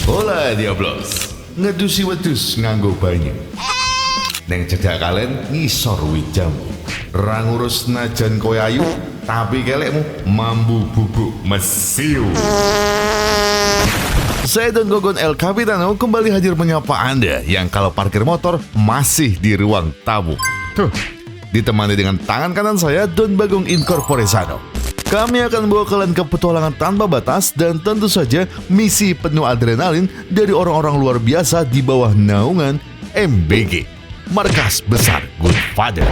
Hola Diablos, ngedusi wedus nganggo banyu. Neng cedak kalian ngisor wijamu. Ra ngurus najan kowe ayu, tapi kelekmu mambu bubuk mesiu. Saya dan Gogon El Capitano kembali hadir menyapa Anda yang kalau parkir motor masih di ruang tamu. Ditemani dengan tangan kanan saya Don Bagong Incorporesado. Kami akan bawa kalian ke petualangan tanpa batas dan tentu saja misi penuh adrenalin dari orang-orang luar biasa di bawah naungan MBG, Markas Besar Good Father.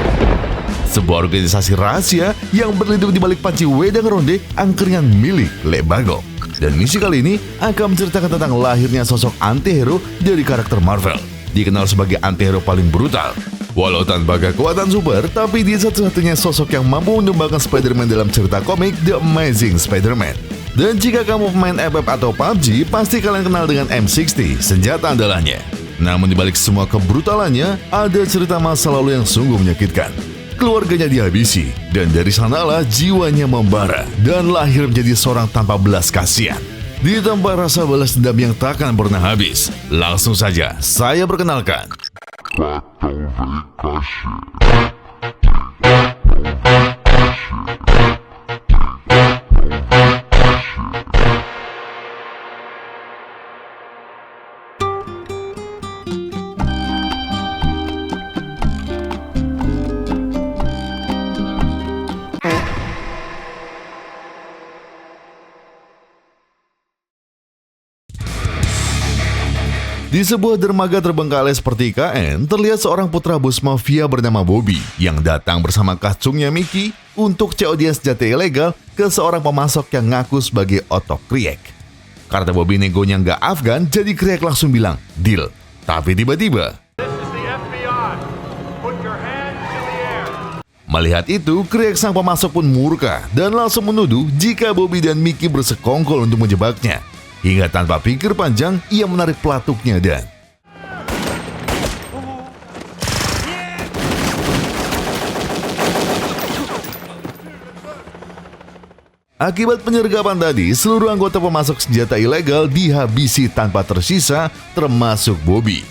Sebuah organisasi rahasia yang berlindung di balik panci wedang ronde angkringan milik Le Bagong. Dan misi kali ini akan menceritakan tentang lahirnya sosok antihero dari karakter Marvel. Dikenal sebagai antihero paling brutal. Walau tanpa kekuatan super, tapi dia satu-satunya sosok yang mampu menyumbangkan Spider-Man dalam cerita komik The Amazing Spider-Man. Dan jika kamu pemain FF atau PUBG, pasti kalian kenal dengan M60, senjata andalannya. Namun dibalik semua kebrutalannya, ada cerita masa lalu yang sungguh menyakitkan. Keluarganya dihabisi, dan dari sanalah jiwanya membara, dan lahir menjadi seorang tanpa belas kasihan. Ditambah rasa balas dendam yang takkan pernah habis. Langsung saja, saya perkenalkan. Di sebuah dermaga terbengkalai seperti IKN, terlihat seorang putra bos mafia bernama Bobby yang datang bersama kacungnya Mickey untuk COD senjata ilegal ke seorang pemasok yang ngaku sebagai Otto Krieg. Karena Bobby negonya nggak Afgan, jadi Krieg langsung bilang, deal. Tapi tiba-tiba, melihat itu, Krieg sang pemasok pun murka dan langsung menuduh jika Bobby dan Mickey bersekongkol untuk menjebaknya. Hingga tanpa pikir panjang, ia menarik pelatuknya dan akibat penyergapan tadi, seluruh anggota pemasok senjata ilegal dihabisi tanpa tersisa, termasuk Bobby.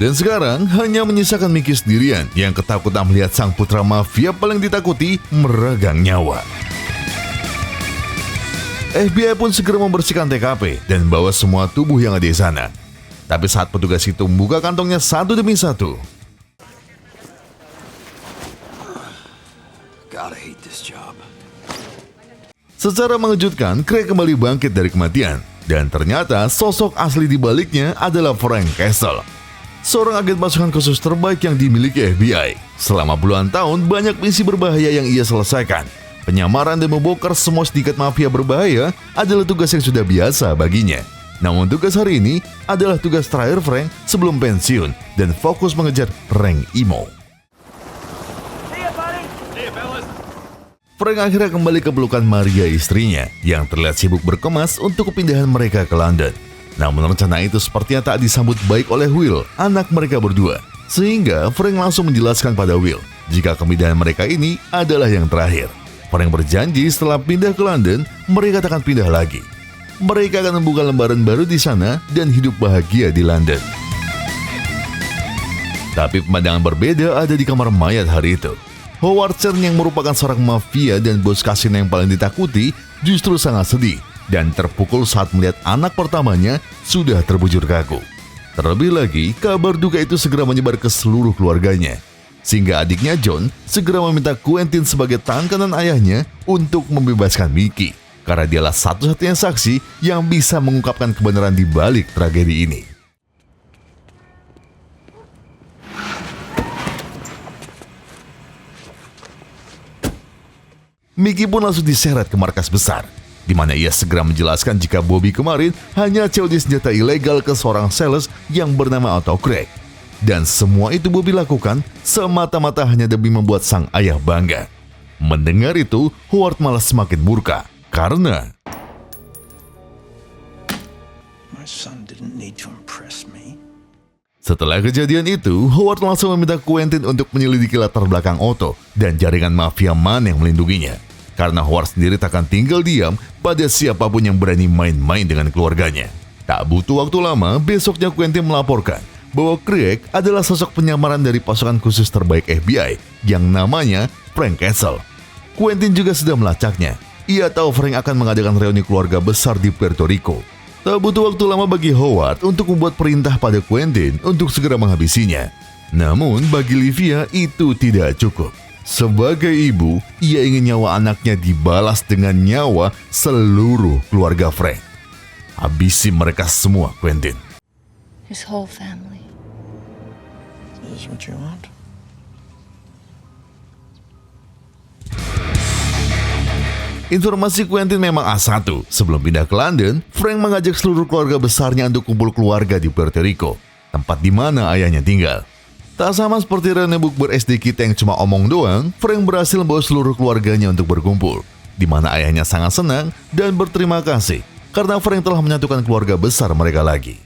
Dan sekarang hanya menyisakan Mickey sendirian yang ketakutan melihat sang putra mafia paling ditakuti meregang nyawa. FBI pun segera membersihkan TKP dan bawa semua tubuh yang ada di sana. Tapi saat petugas itu membuka kantongnya satu demi satu, secara mengejutkan, Craig kembali bangkit dari kematian. Dan ternyata sosok asli di baliknya adalah Frank Castle, seorang agen pasukan khusus terbaik yang dimiliki FBI. Selama puluhan tahun, banyak misi berbahaya yang ia selesaikan. Penyamaran dan membongkar semua sindikat mafia berbahaya adalah tugas yang sudah biasa baginya. Namun tugas hari ini adalah tugas terakhir Frank sebelum pensiun dan fokus mengejar rank emo. Frank akhirnya kembali ke pelukan Maria, istrinya, yang terlihat sibuk berkemas untuk kepindahan mereka ke London. Namun rencana itu sepertinya tak disambut baik oleh Will, anak mereka berdua. Sehingga Frank langsung menjelaskan pada Will jika kepindahan mereka ini adalah yang terakhir. Frank berjanji setelah pindah ke London, mereka tak akan pindah lagi. Mereka akan membuka lembaran baru di sana dan hidup bahagia di London. Tapi pemandangan berbeda ada di kamar mayat hari itu. Howard Stern yang merupakan seorang mafia dan bos kasino yang paling ditakuti justru sangat sedih dan terpukul saat melihat anak pertamanya sudah terbujur kaku. Terlebih lagi, kabar duka itu segera menyebar ke seluruh keluarganya. Sehingga adiknya John segera meminta Quentin sebagai tangan kanan ayahnya untuk membebaskan Mickey. Karena dialah satu-satunya saksi yang bisa mengungkapkan kebenaran di balik tragedi ini. Mickey pun langsung diseret ke markas besar, di mana ia segera menjelaskan jika Bobby kemarin hanya COD senjata ilegal ke seorang sales yang bernama Otto Krieg. Dan semua itu Bobby lakukan semata-mata hanya demi membuat sang ayah bangga. Mendengar itu, Howard malah semakin murka karena setelah kejadian itu, Howard langsung meminta Quentin untuk menyelidiki latar belakang Otto dan jaringan mafia mana yang melindunginya. Karena Howard sendiri takkan tinggal diam pada siapapun yang berani main-main dengan keluarganya. Tak butuh waktu lama, besoknya Quentin melaporkan bahwa Craig adalah sosok penyamaran dari pasukan khusus terbaik FBI yang namanya Frank Castle. Quentin juga sudah melacaknya. Ia tahu Frank akan mengadakan reuni keluarga besar di Puerto Rico. Tak butuh waktu lama bagi Howard untuk membuat perintah pada Quentin untuk segera menghabisinya. Namun bagi Livia itu tidak cukup. Sebagai ibu, ia ingin nyawa anaknya dibalas dengan nyawa seluruh keluarga Frank. Habisi mereka semua, Quentin. His whole family. Is this what you want? Informasi Quentin memang A1. Sebelum pindah ke London, Frank mengajak seluruh keluarga besarnya untuk kumpul keluarga di Puerto Rico, tempat di mana ayahnya tinggal. Tak sama seperti reuni bukber SD kita yang cuma omong doang, Frank berhasil membawa seluruh keluarganya untuk berkumpul, di mana ayahnya sangat senang dan berterima kasih karena Frank telah menyatukan keluarga besar mereka lagi.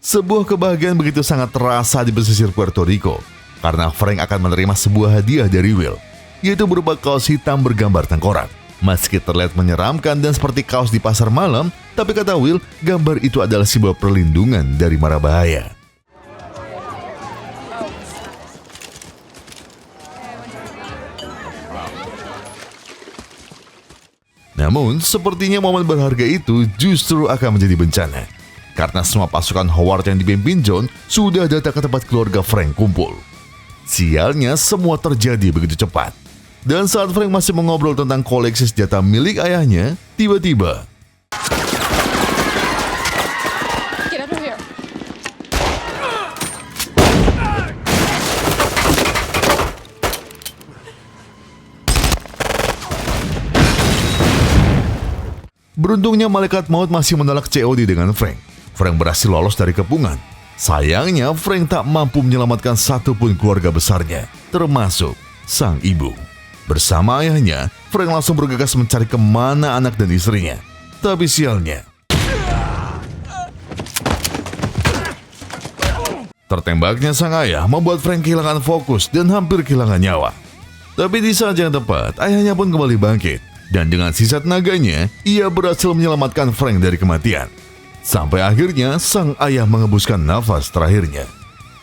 Sebuah kebahagiaan begitu sangat terasa di pesisir Puerto Rico, karena Frank akan menerima sebuah hadiah dari Will, yaitu berupa kaos hitam bergambar tengkorak. Meski terlihat menyeramkan dan seperti kaos di pasar malam, tapi kata Will, gambar itu adalah simbol perlindungan dari mara bahaya. Namun, sepertinya momen berharga itu justru akan menjadi bencana. Karena semua pasukan Howard yang dipimpin John sudah datang ke tempat keluarga Frank kumpul. Sialnya, semua terjadi begitu cepat. Dan saat Frank masih mengobrol tentang koleksi senjata milik ayahnya, tiba-tiba Get over here. beruntungnya malaikat maut masih menolak COD dengan Frank. Frank berhasil lolos dari kepungan. Sayangnya, Frank tak mampu menyelamatkan satupun keluarga besarnya, termasuk sang ibu. Bersama ayahnya, Frank langsung bergegas mencari kemana anak dan istrinya. Tapi sialnya, tertembaknya sang ayah membuat Frank kehilangan fokus dan hampir kehilangan nyawa. Tapi di saat yang tepat, ayahnya pun kembali bangkit. Dan dengan sisa tenaganya, ia berhasil menyelamatkan Frank dari kematian. Sampai akhirnya, sang ayah mengembuskan nafas terakhirnya.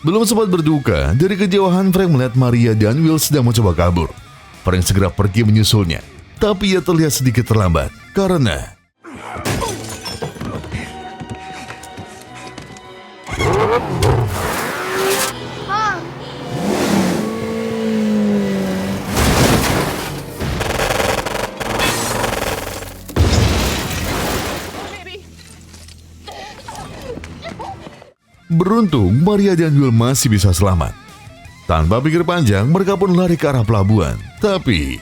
Belum sempat berduka, dari kejauhan Frank melihat Maria dan Will sedang mencoba kabur. Frank segera pergi menyusulnya, tapi ia terlihat sedikit terlambat karena beruntung Maria dan Will masih bisa selamat. Tanpa pikir panjang, mereka pun lari ke arah pelabuhan. Tapi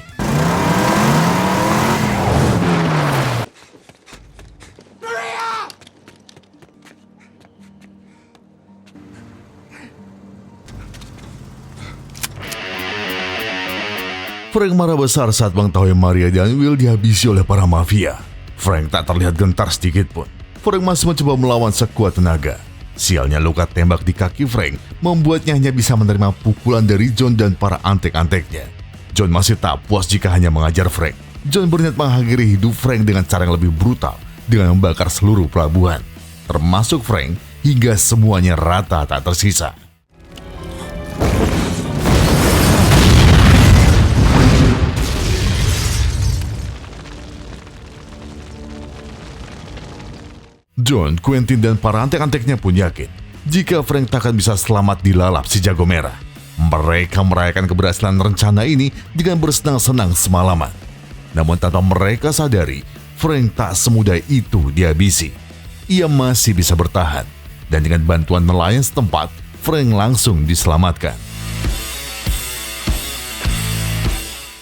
Frank marah besar saat mengetahui Maria dan Will dihabisi oleh para mafia. Frank tak terlihat gentar sedikit pun. Frank masih mencoba melawan sekuat tenaga. Sialnya, luka tembak di kaki Frank membuatnya hanya bisa menerima pukulan dari John dan para antek-anteknya. John masih tak puas jika hanya mengajar Frank. John berniat mengakhiri hidup Frank dengan cara yang lebih brutal, dengan membakar seluruh pelabuhan, termasuk Frank, hingga semuanya rata tak tersisa. John, Quentin, dan para antek-anteknya pun yakin jika Frank tak akan bisa selamat dilalap si jago merah. Mereka merayakan keberhasilan rencana ini dengan bersenang-senang semalaman. Namun tanpa mereka sadari, Frank tak semudah itu dihabisi. Ia masih bisa bertahan, dan dengan bantuan nelayan setempat, Frank langsung diselamatkan.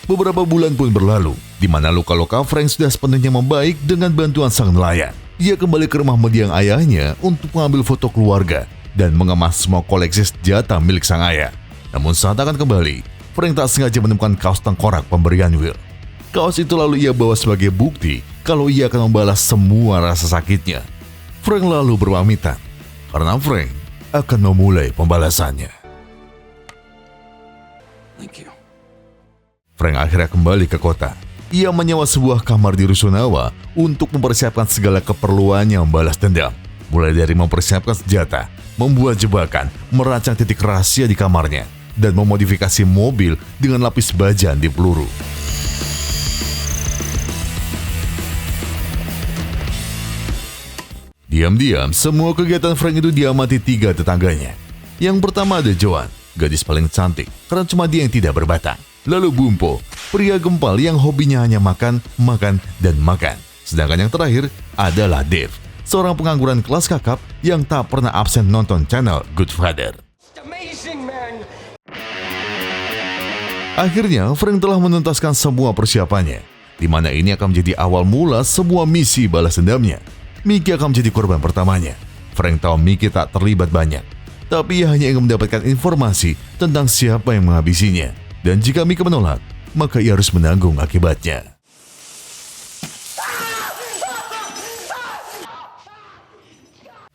Beberapa bulan pun berlalu, di mana luka-luka Frank sudah sepenuhnya membaik dengan bantuan sang nelayan. Ia kembali ke rumah mendiang ayahnya untuk mengambil foto keluarga dan mengemas semua koleksi senjata milik sang ayah. Namun saat akan kembali, Frank tak sengaja menemukan kaos tengkorak pemberian Will. Kaos itu lalu ia bawa sebagai bukti kalau ia akan membalas semua rasa sakitnya. Frank lalu berpamitan, karena Frank akan memulai pembalasannya. Thank you. Frank akhirnya kembali ke kota. ia menyewa sebuah kamar di Rusunawa untuk mempersiapkan segala keperluannya membalas dendam. Mulai dari mempersiapkan senjata, membuat jebakan, merancang titik rahasia di kamarnya, dan memodifikasi mobil dengan lapis baja anti peluru. Diam-diam, semua kegiatan Frank itu diamati 3 tetangganya. Yang pertama ada Joan, gadis paling cantik, karena cuma dia yang tidak berbatang. Lalu Bumpo, pria gempal yang hobinya hanya makan, makan, dan makan. Sedangkan yang terakhir adalah Dave, seorang pengangguran kelas kakap yang tak pernah absen nonton channel Good Father. Amazing, man. Akhirnya, Frank telah menuntaskan semua persiapannya, di mana ini akan menjadi awal mula sebuah misi balas dendamnya. Mickey akan menjadi korban pertamanya. Frank tahu Mickey tak terlibat banyak, tapi ia hanya ingin mendapatkan informasi tentang siapa yang menghabisinya. Dan jika Mickey menolak, maka ia harus menanggung akibatnya.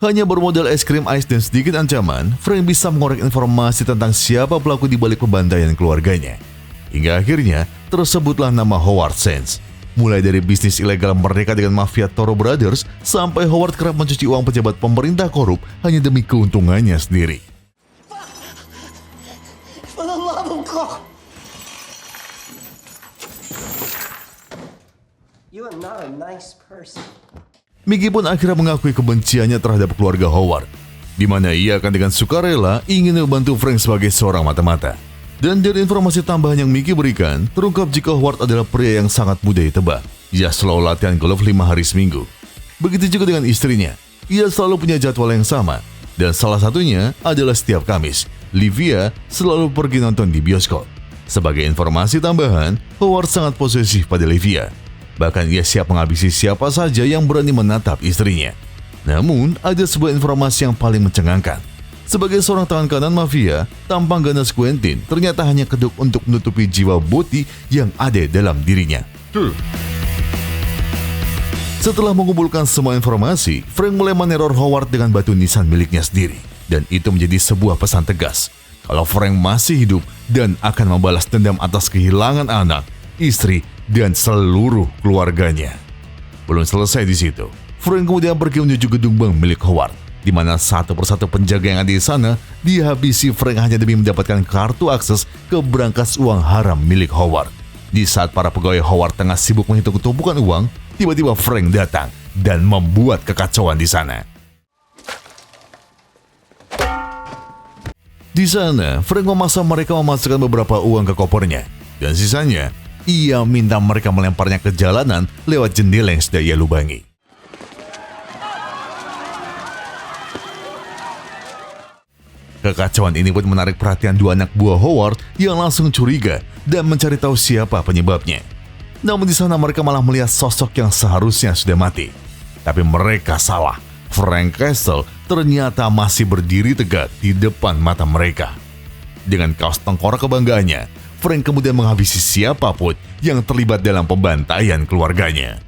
Hanya bermodal es krim ais dan sedikit ancaman, Frank bisa mengorek informasi tentang siapa pelaku di balik pembantaian keluarganya. Hingga akhirnya tersebutlah nama Howard Sands. Mulai dari bisnis ilegal mereka dengan mafia Toro Brothers, sampai Howard kerap mencuci uang pejabat pemerintah korup hanya demi keuntungannya sendiri. For the love of God. You are not a nice person. Mickey pun akhirnya mengakui kebenciannya terhadap keluarga Howard, di mana ia akan dengan sukarela ingin membantu Frank sebagai seorang mata-mata. Dan dari informasi tambahan yang Mickey berikan, terungkap jika Howard adalah pria yang sangat mudah ditebak. Ia selalu latihan golf 5 hari seminggu. Begitu juga dengan istrinya. Ia selalu punya jadwal yang sama. Dan salah satunya adalah setiap Kamis, Livia selalu pergi nonton di bioskop. Sebagai informasi tambahan, Howard sangat posesif pada Livia. Bahkan ia siap menghabisi siapa saja yang berani menatap istrinya. Namun, ada sebuah informasi yang paling mencengangkan. Sebagai seorang tangan kanan mafia, tampang ganas Quentin ternyata hanya kedok untuk menutupi jiwa boti yang ada dalam dirinya. Setelah mengumpulkan semua informasi, Frank mulai meneror Howard dengan batu nisan miliknya sendiri. Dan itu menjadi sebuah pesan tegas. Kalau Frank masih hidup dan akan membalas dendam atas kehilangan anak, istri, dan seluruh keluarganya. Belum selesai di situ, Frank kemudian pergi menuju gedung bank milik Howard, di mana satu persatu penjaga yang ada di sana dihabisi Frank hanya demi mendapatkan kartu akses ke brankas uang haram milik Howard. Di saat para pegawai Howard tengah sibuk menghitung tumpukan uang, tiba-tiba Frank datang dan membuat kekacauan di sana. Di sana, Frank memaksa mereka memasukkan beberapa uang ke kopernya, dan sisanya ia minta mereka melemparnya ke jalanan lewat jendela yang sudah ia lubangi. Kekacauan ini pun menarik perhatian 2 anak buah Howard yang langsung curiga dan mencari tahu siapa penyebabnya. Namun di sana mereka malah melihat sosok yang seharusnya sudah mati. Tapi mereka salah. Frank Castle ternyata masih berdiri tegak di depan mata mereka. Dengan kaos tengkorak kebanggaannya, Frank kemudian menghabisi siapapun yang terlibat dalam pembantaian keluarganya.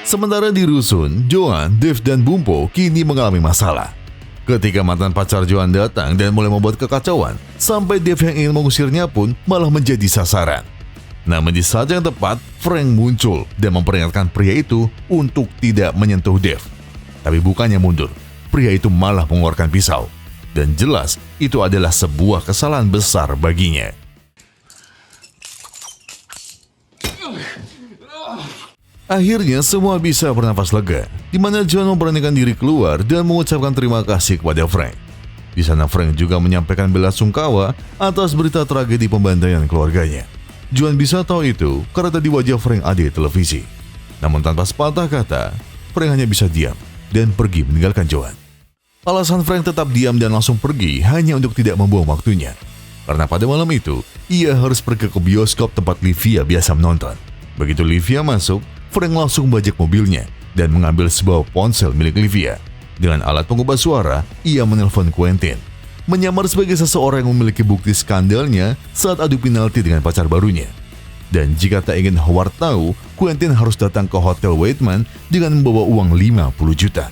Sementara di rusun, Joan, Dave, dan Bumpo kini mengalami masalah. Ketika mantan pacar Joan datang dan mulai membuat kekacauan, sampai Dave yang ingin mengusirnya pun malah menjadi sasaran. Namun di saat yang tepat, Frank muncul dan memperingatkan pria itu untuk tidak menyentuh Dave. Tapi bukannya mundur, pria itu malah mengeluarkan pisau. Dan jelas, itu adalah sebuah kesalahan besar baginya. Akhirnya semua bisa bernafas lega, di mana Joan memberanikan diri keluar dan mengucapkan terima kasih kepada Frank. Di sana Frank juga menyampaikan belasungkawa atas berita tragedi pembantaian keluarganya. Joan bisa tahu itu karena tadi wajah Frank ada di televisi. Namun tanpa sepatah kata, Frank hanya bisa diam dan pergi meninggalkan Joan. Alasan Frank tetap diam dan langsung pergi hanya untuk tidak membuang waktunya. Karena pada malam itu, ia harus pergi ke bioskop tempat Livia biasa menonton. Begitu Livia masuk, Frank langsung membajak mobilnya dan mengambil sebuah ponsel milik Livia. Dengan alat pengubah suara, ia menelpon Quentin, menyamar sebagai seseorang yang memiliki bukti skandalnya saat adu penalti dengan pacar barunya. Dan jika tak ingin Howard tahu, Quentin harus datang ke Hotel Waitman dengan membawa uang 50 juta.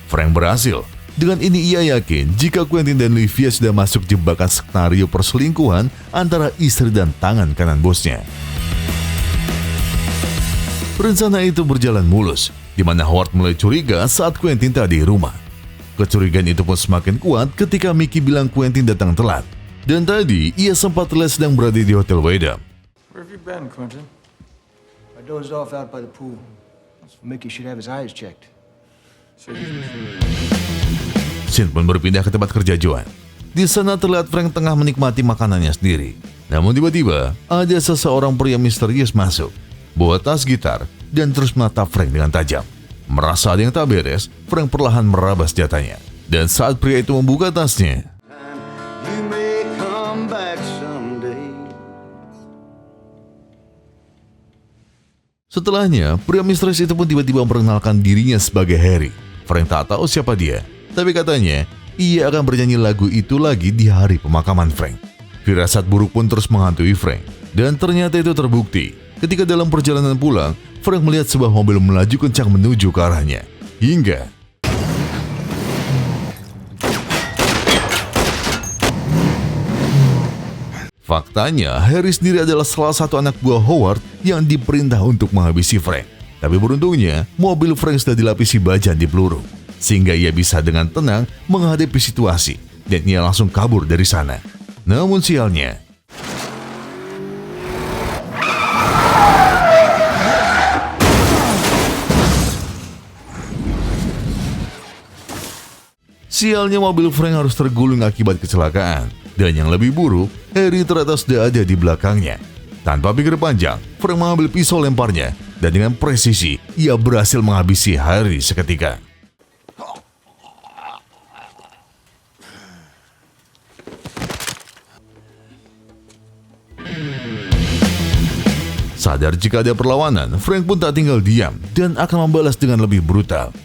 Frank berhasil, Dengan ini ia yakin jika Quentin dan Livia sudah masuk jebakan skenario perselingkuhan antara istri dan tangan kanan bosnya. Rencana itu berjalan mulus, di mana Howard mulai curiga saat Quentin tak di rumah. Kecurigaan itu pun semakin kuat ketika Mickey bilang Quentin datang telat. Dan tadi ia sempat terlihat sedang berada di Hotel Wedam. Where have you been, Quentin? I dozed off out by the pool. Mickey should have his eyes checked. Sin pun berpindah ke tempat kerja Joan. Di sana terlihat Frank tengah menikmati makanannya sendiri. Namun tiba-tiba ada seseorang pria misterius masuk, bawa tas gitar dan terus menatap Frank dengan tajam. Merasa ada yang tak beres, Frank perlahan meraba senjatanya. Dan saat pria itu membuka tasnya, You may come back someday. setelahnya pria misterius itu pun tiba-tiba memperkenalkan dirinya sebagai Harry. Frank tak tahu siapa dia, tapi katanya ia akan bernyanyi lagu itu lagi di hari pemakaman Frank. Firasat buruk pun terus menghantui Frank, dan ternyata itu terbukti. Ketika dalam perjalanan pulang, Frank melihat sebuah mobil melaju kencang menuju ke arahnya. Hingga faktanya, Harry sendiri adalah salah satu anak buah Howard yang diperintah untuk menghabisi Frank. Tapi beruntungnya, mobil Frank sudah dilapisi baja anti peluru, sehingga ia bisa dengan tenang menghadapi situasi, dan ia langsung kabur dari sana. Namun sialnya, mobil Frank harus terguling akibat kecelakaan. Dan yang lebih buruk, Harry ternyata sudah ada di belakangnya. Tanpa pikir panjang, Frank mengambil pisau lemparnya, dan dengan presisi, ia berhasil menghabisi Harry seketika. Sadar jika ada perlawanan, Frank pun tak tinggal diam dan akan membalas dengan lebih brutal.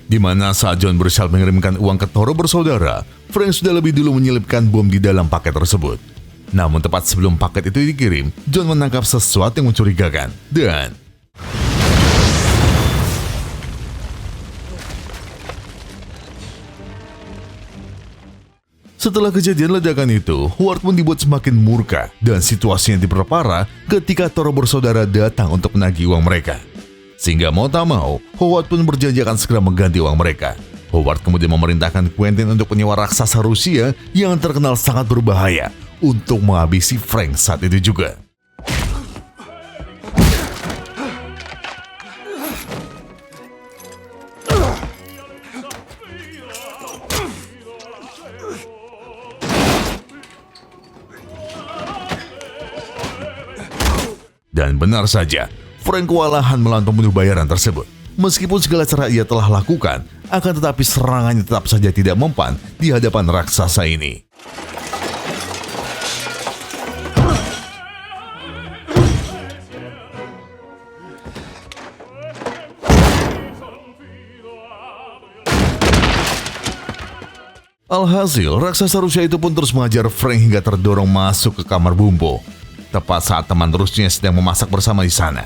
Di mana saat John berusaha mengirimkan uang ke Toro bersaudara, Frank sudah lebih dulu menyelipkan bom di dalam paket tersebut. Namun tepat sebelum paket itu dikirim, John menangkap sesuatu yang mencurigakan dan setelah kejadian ledakan itu, Howard pun dibuat semakin murka dan situasinya diperparah ketika Toro bersaudara datang untuk menagih uang mereka. Sehingga mau tak mau, Howard pun berjanji akan segera mengganti uang mereka. Howard kemudian memerintahkan Quentin untuk menyewa raksasa Rusia yang terkenal sangat berbahaya untuk menghabisi Frank saat itu juga. Dan benar saja, Frank kewalahan melawan pembunuh bayaran tersebut. Meskipun segala cara ia telah lakukan, akan tetapi serangannya tetap saja tidak mempan di hadapan raksasa ini. Alhasil, raksasa Rusia itu pun terus mengajar Frank hingga terdorong masuk ke kamar Bumbo, tepat saat teman terusnya sedang memasak bersama di sana.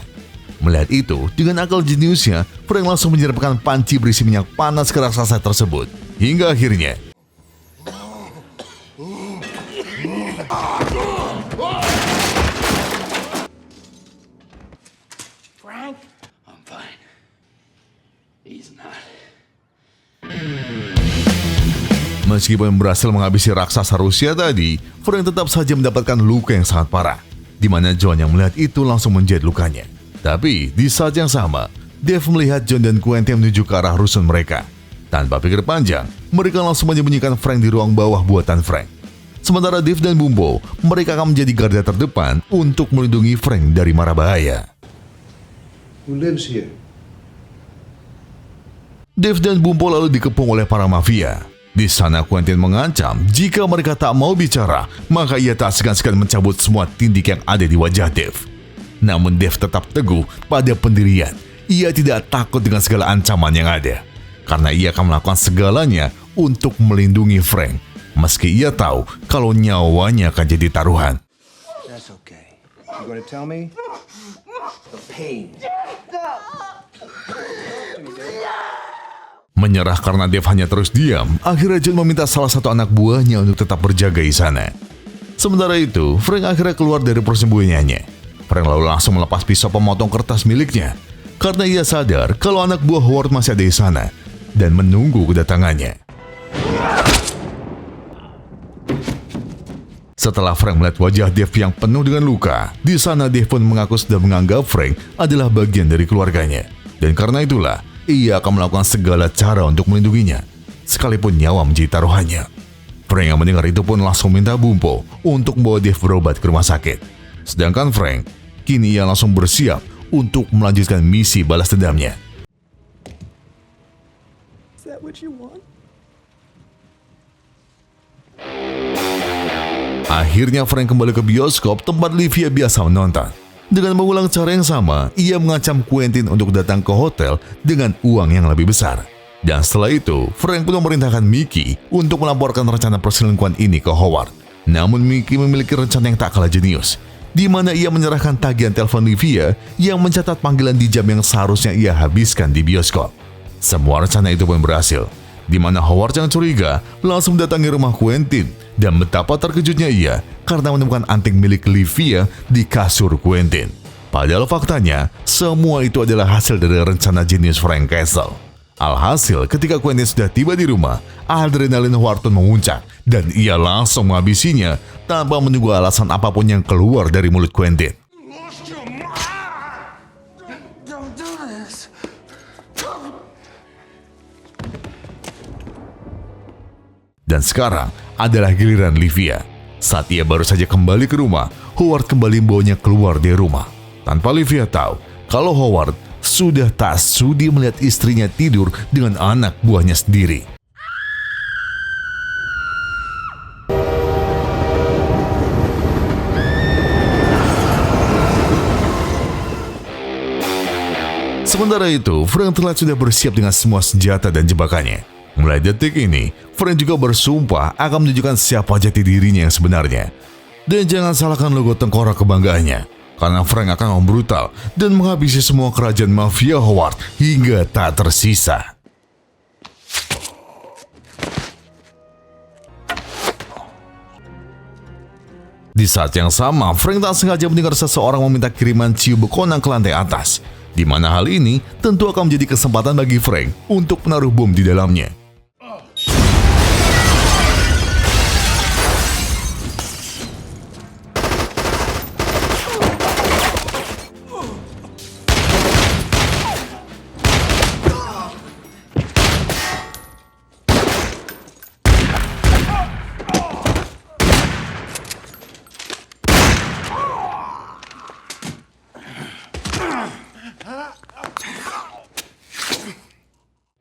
Melihat itu, dengan akal jeniusnya, Frank langsung menyerapkan panci berisi minyak panas ke raksasa tersebut. Hingga akhirnya, Frank? I'm fine. He's not. meskipun berhasil menghabisi raksasa Rusia tadi, Frank tetap saja mendapatkan luka yang sangat parah, di mana John yang melihat itu langsung menjahit lukanya. Tapi di saat yang sama, Dave melihat John dan Quentin menuju ke arah rusun mereka. Tanpa pikir panjang, mereka langsung menyembunyikan Frank di ruang bawah buatan Frank. Sementara Dave dan Bumbo, mereka akan menjadi garda terdepan untuk melindungi Frank dari mara bahaya. Who lives here? Dave dan Bumbo lalu dikepung oleh para mafia. Di sana Quentin mengancam jika mereka tak mau bicara, maka ia tak segan-segan mencabut semua tindik yang ada di wajah Dave. Namun Dave tetap teguh pada pendirian. Ia tidak takut dengan segala ancaman yang ada, karena ia akan melakukan segalanya untuk melindungi Frank, meski ia tahu kalau nyawanya akan jadi taruhan. That's okay. You gonna tell me? The pain. Menyerah karena Dave hanya terus diam, akhirnya John meminta salah satu anak buahnya untuk tetap berjaga di sana. Sementara itu, Frank akhirnya keluar dari persembunyiannya. Frank lalu langsung melepas pisau pemotong kertas miliknya, karena ia sadar kalau anak buah Howard masih ada di sana dan menunggu kedatangannya. Setelah Frank melihat wajah Dave yang penuh dengan luka, di sana Dave pun mengaku sudah menganggap Frank adalah bagian dari keluarganya. Dan karena itulah, ia akan melakukan segala cara untuk melindunginya, sekalipun nyawa menjadi taruhannya. Frank yang mendengar itu pun langsung minta Bumpo untuk membawa Dave berobat ke rumah sakit. Sedangkan Frank, kini ia langsung bersiap untuk melanjutkan misi balas dendamnya. Is that what you want? Akhirnya Frank kembali ke bioskop tempat Livia biasa menonton. Dengan mengulang cara yang sama, ia mengancam Quentin untuk datang ke hotel dengan uang yang lebih besar. Dan setelah itu, Frank pun memerintahkan Mickey untuk melaporkan rencana perselingkuhan ini ke Howard. Namun Mickey memiliki rencana yang tak kalah jenius, di mana ia menyerahkan tagihan telepon Livia yang mencatat panggilan di jam yang seharusnya ia habiskan di bioskop. Semua rencana itu pun berhasil, di mana Howard yang curiga langsung mendatangi rumah Quentin, dan betapa terkejutnya ia karena menemukan anting milik Livia di kasur Quentin. Padahal faktanya, semua itu adalah hasil dari rencana jenius Frank Castle. Alhasil, ketika Quentin sudah tiba di rumah, adrenalin Howard pun memuncak dan ia langsung menghabisinya tanpa menunggu alasan apapun yang keluar dari mulut Quentin. Don't do this. Dan sekarang adalah giliran Livia. Saat ia baru saja kembali ke rumah, Howard kembali membawanya keluar dari rumah. Tanpa Livia tahu kalau Howard sudah tak sudi melihat istrinya tidur dengan anak buahnya sendiri. Sementara itu, Frank terlihat sudah bersiap dengan semua senjata dan jebakannya. Mulai detik ini, Frank juga bersumpah akan menunjukkan siapa jati dirinya yang sebenarnya. Dan jangan salahkan logo tengkorak kebanggaannya, karena Frank akan membrutal dan menghabisi semua kerajaan mafia Howard hingga tak tersisa. Di saat yang sama, Frank tak sengaja mendengar seseorang meminta kiriman ciu bekonang ke lantai atas, di mana hal ini tentu akan menjadi kesempatan bagi Frank untuk menaruh bom di dalamnya.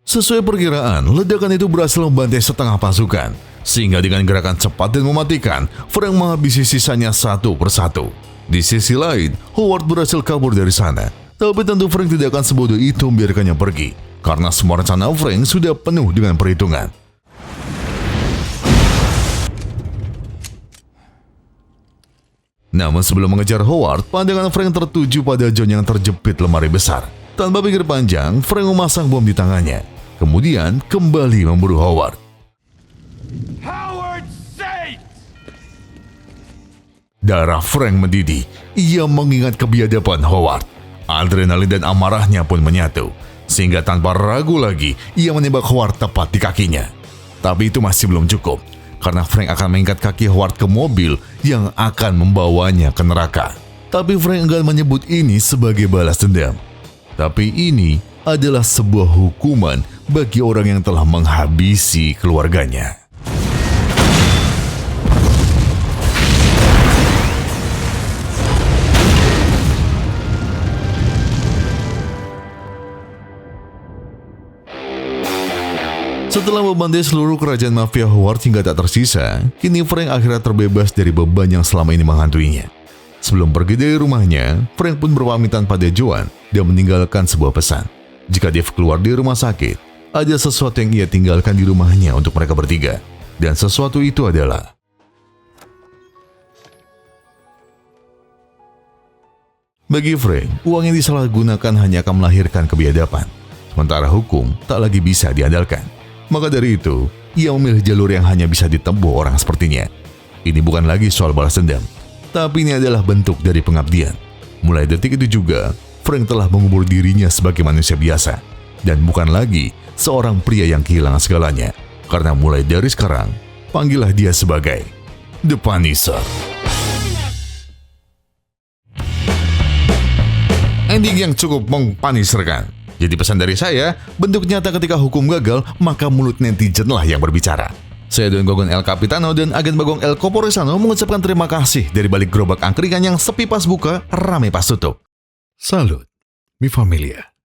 Sesuai perkiraan, ledakan itu berhasil membantai setengah pasukan, sehingga dengan gerakan cepat dan mematikan, Frank menghabisi sisanya satu persatu. Di sisi lain, Howard berhasil kabur dari sana, tapi tentu Frank tidak akan sebodoh itu membiarkannya pergi, karena semua rencana Frank sudah penuh dengan perhitungan. Namun sebelum mengejar Howard, pandangan Frank tertuju pada John yang terjepit lemari besar. Tanpa pikir panjang, Frank memasang bom di tangannya, kemudian kembali memburu Howard. Howard safe! Darah Frank mendidih. Ia mengingat kebiadaban Howard. Adrenalin dan amarahnya pun menyatu, sehingga tanpa ragu lagi, ia menembak Howard tepat di kakinya. Tapi itu masih belum cukup, karena Frank akan mengikat kaki Howard ke mobil yang akan membawanya ke neraka. Tapi Frank enggan menyebut ini sebagai balas dendam. Tapi ini adalah sebuah hukuman bagi orang yang telah menghabisi keluarganya. Setelah membantai seluruh kerajaan mafia Howard hingga tak tersisa, kini Frank akhirnya terbebas dari beban yang selama ini menghantuinya. Sebelum pergi dari rumahnya, Frank pun berpamitan pada Joan dan meninggalkan sebuah pesan. Jika Dave keluar dari rumah sakit, ada sesuatu yang ia tinggalkan di rumahnya untuk mereka bertiga. Dan sesuatu itu adalah bagi Frank, uang yang disalahgunakan hanya akan melahirkan kebiadaban. Sementara hukum tak lagi bisa diandalkan. Maka dari itu, ia memilih jalur yang hanya bisa ditempuh orang sepertinya. Ini bukan lagi soal balas dendam, tapi ini adalah bentuk dari pengabdian. Mulai detik itu juga, Frank telah mengubur dirinya sebagai manusia biasa, dan bukan lagi seorang pria yang kehilangan segalanya. Karena mulai dari sekarang, panggillah dia sebagai The Punisher. Ending yang cukup mengpanisirkan. Jadi pesan dari saya, bentuk nyata ketika hukum gagal, maka mulut netizen lah yang berbicara. Saya Don Gogon El Capitano dan Agen Bagong El Corporesano mengucapkan terima kasih dari balik gerobak angkringan yang sepi pas buka, rame pas tutup. Salut, mi familia.